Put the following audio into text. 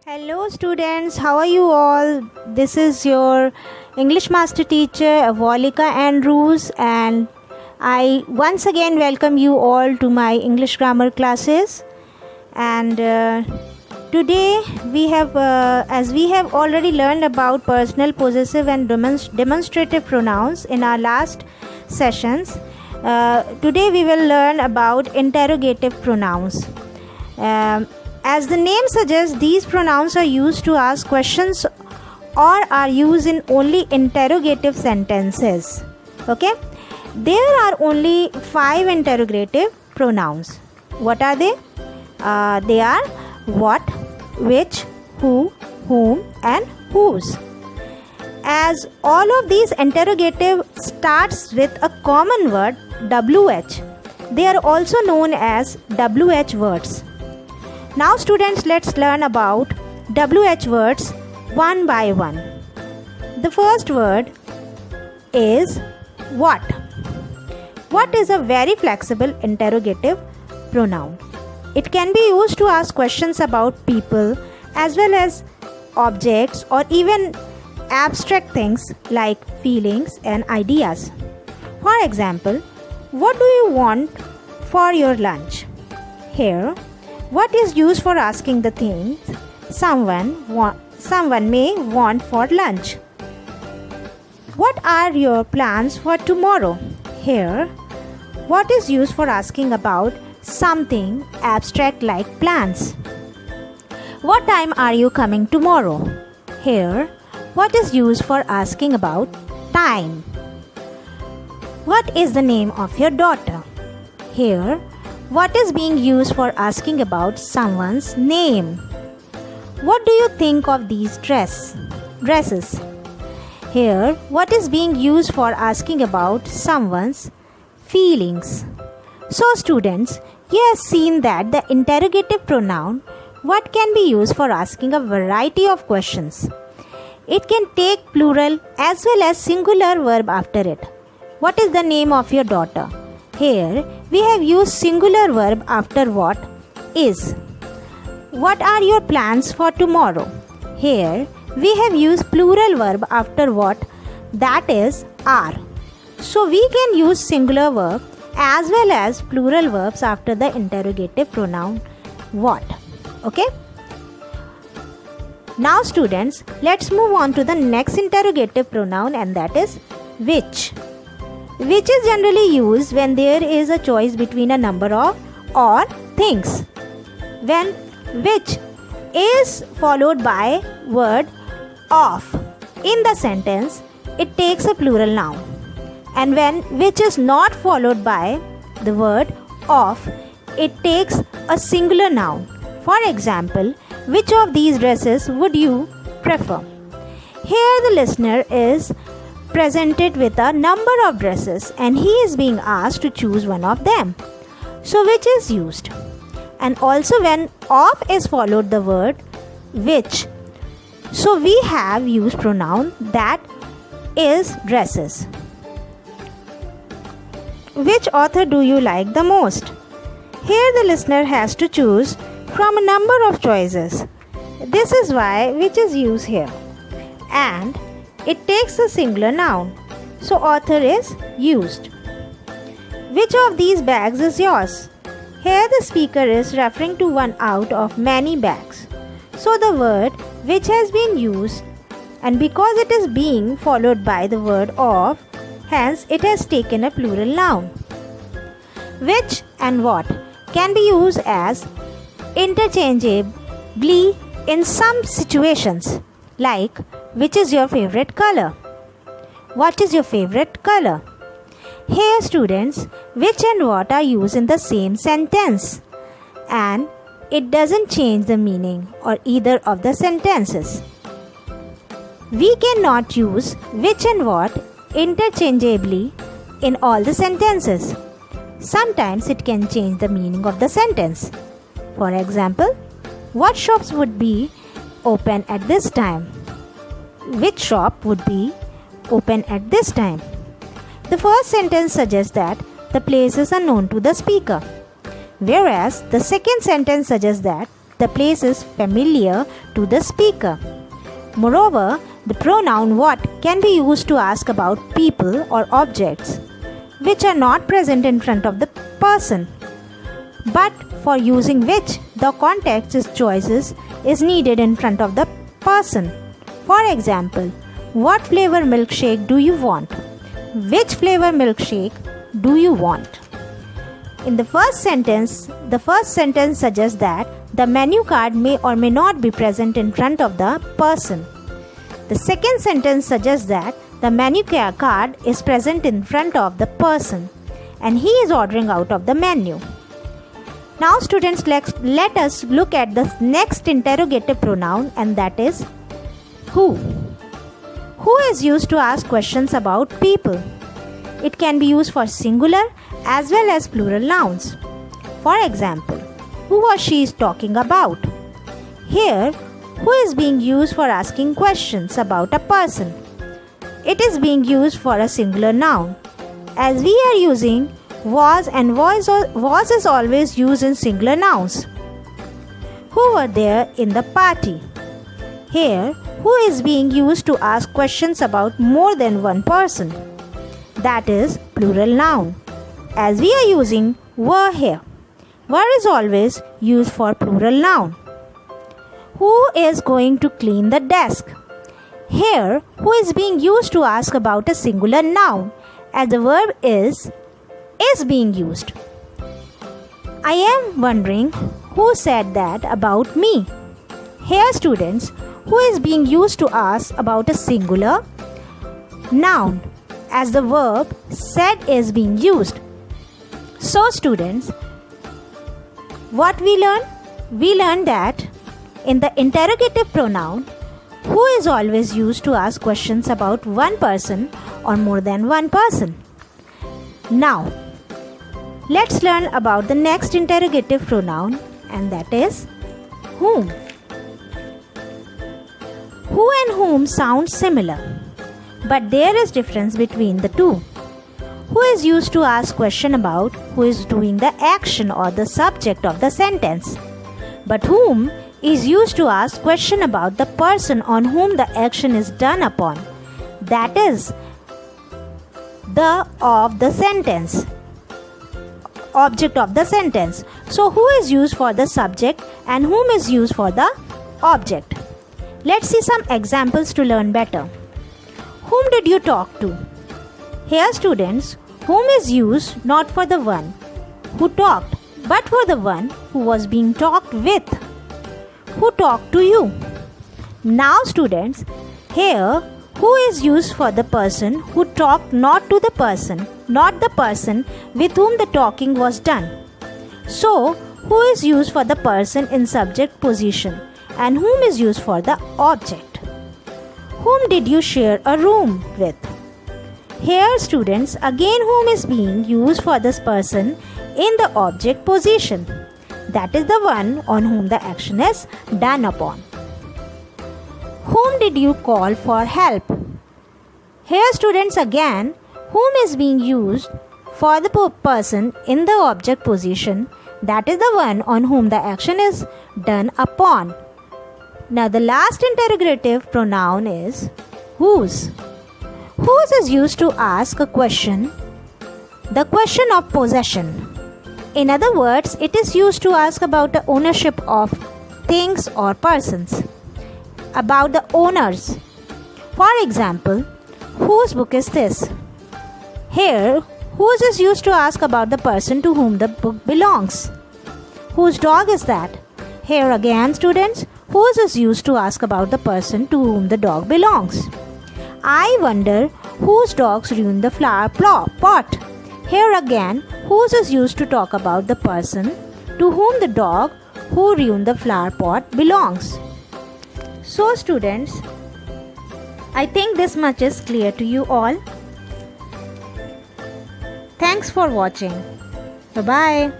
Hello students, how are you all? This is your English master teacher Avolika Andrews and I once again welcome you all to my English grammar classes. And today we have as we have already learned about personal, possessive and demonstrative pronouns in our last sessions. Today we will learn about interrogative pronouns. As the name suggests, these pronouns are used to ask questions or are used in only interrogative sentences. Okay? There are only 5 interrogative pronouns. What are they? They are what, which, who, whom and whose. As all of these interrogative starts with a common word WH, they are also known as WH words. Now students, let's learn about WH words one by one. The first word is what. What is a very flexible interrogative pronoun. It can be used to ask questions about people as well as objects or even abstract things like feelings and ideas. For example, what do you want for your lunch? Here, what is used for asking the things someone may want for lunch? What are your plans for tomorrow? Here, what is used for asking about something abstract like plans? What time are you coming tomorrow? Here, what is used for asking about time? What is the name of your daughter? Here, what is being used for asking about someone's name? What do you think of these dresses? Here, what is being used for asking about someone's feelings? So students, you have seen that the interrogative pronoun what can be used for asking a variety of questions. It can take plural as well as singular verb after it. What is the name of your daughter? Here, we have used singular verb after what is. What are your plans for tomorrow? Here, we have used plural verb after what, that is are. So, we can use singular verb as well as plural verbs after the interrogative pronoun what. Okay? Now students, let's move on to the next interrogative pronoun and that is which. Which is generally used when there is a choice between a number of or things. When which is followed by word of in the sentence, it takes a plural noun. And when which is not followed by the word of, it takes a singular noun. For example, which of these dresses would you prefer? Here the listener is presented with a number of dresses and he is being asked to choose one of them. So which is used. And also when of is followed the word which. So we have used pronoun that is dresses. Which author do you like the most? Here the listener has to choose from a number of choices. This is why which is used here. And it takes a singular noun. So author is used. Which of these bags is yours? Here the speaker is referring to one out of many bags. So the word which has been used and because it is being followed by the word of, hence it has taken a plural noun. Which and what can be used as interchangeably in some situations like which is your favorite color? What is your favorite color? Here students, which and what are used in the same sentence and it doesn't change the meaning or either of the sentences. We cannot use which and what interchangeably in all the sentences. Sometimes it can change the meaning of the sentence. For example, what shops would be open at this time? Which shop would be open at this time? The first sentence suggests that the places are known to the speaker, whereas the second sentence suggests that the place is familiar to the speaker. Moreover, the pronoun what can be used to ask about people or objects which are not present in front of the person, but for using which the context choices is needed in front of the person. For example, what flavor milkshake do you want? Which flavor milkshake do you want? In the first sentence suggests that the menu card may or may not be present in front of the person. The second sentence suggests that the menu card is present in front of the person and he is ordering out of the menu. Now students, let us look at the next interrogative pronoun, and that is who. Who is used to ask questions about people. It can be used for singular as well as plural nouns. For example, who or she is talking about. Here, who is being used for asking questions about a person. It is being used for a singular noun. As we are using was, and was is always used in singular nouns. Who were there in the party? Here, who is being used to ask questions about more than one person. That is plural noun. As we are using were here. Were is always used for plural noun. Who is going to clean the desk? Here, who is being used to ask about a singular noun, as the verb is being used. I am wondering who said that about me. Here students, who is being used to ask about a singular noun, as the verb said is being used. So students, what we learn? We learn that in the interrogative pronoun, who is always used to ask questions about one person or more than one person. Now, let's learn about the next interrogative pronoun, and that is whom. Who and whom sound similar, but there is difference between the two. Who is used to ask question about who is doing the action or the subject of the sentence, but whom is used to ask question about the person on whom the action is done upon. That is the of the sentence, object of the sentence. So who is used for the subject and whom is used for the object. Let's see some examples to learn better. Whom did you talk to? Here students, whom is used not for the one who talked, but for the one who was being talked with. Who talked to you? Now students, here who is used for the person who talked not to the person, not the person with whom the talking was done. So, who is used for the person in subject position and whom is used for the object. Whom did you share a room with? Here students, again whom is being used for this person in the object position. That is the one on whom the action is done upon. Whom did you call for help? Here students, again whom is being used for the person in the object position. That is the one on whom the action is done upon. Now the last interrogative pronoun is whose. Whose is used to ask a question, the question of possession. In other words, it is used to ask about the ownership of things or persons, about the owners. For example, whose book is this? Here, whose is used to ask about the person to whom the book belongs. Whose dog is that? Here again, students, whose is used to ask about the person to whom the dog belongs. I wonder whose dogs ruin the flower pot. Here again, whose is used to talk about the person to whom the dog who ruined the flower pot belongs. So students, I think this much is clear to you all. Thanks for watching. Bye-bye.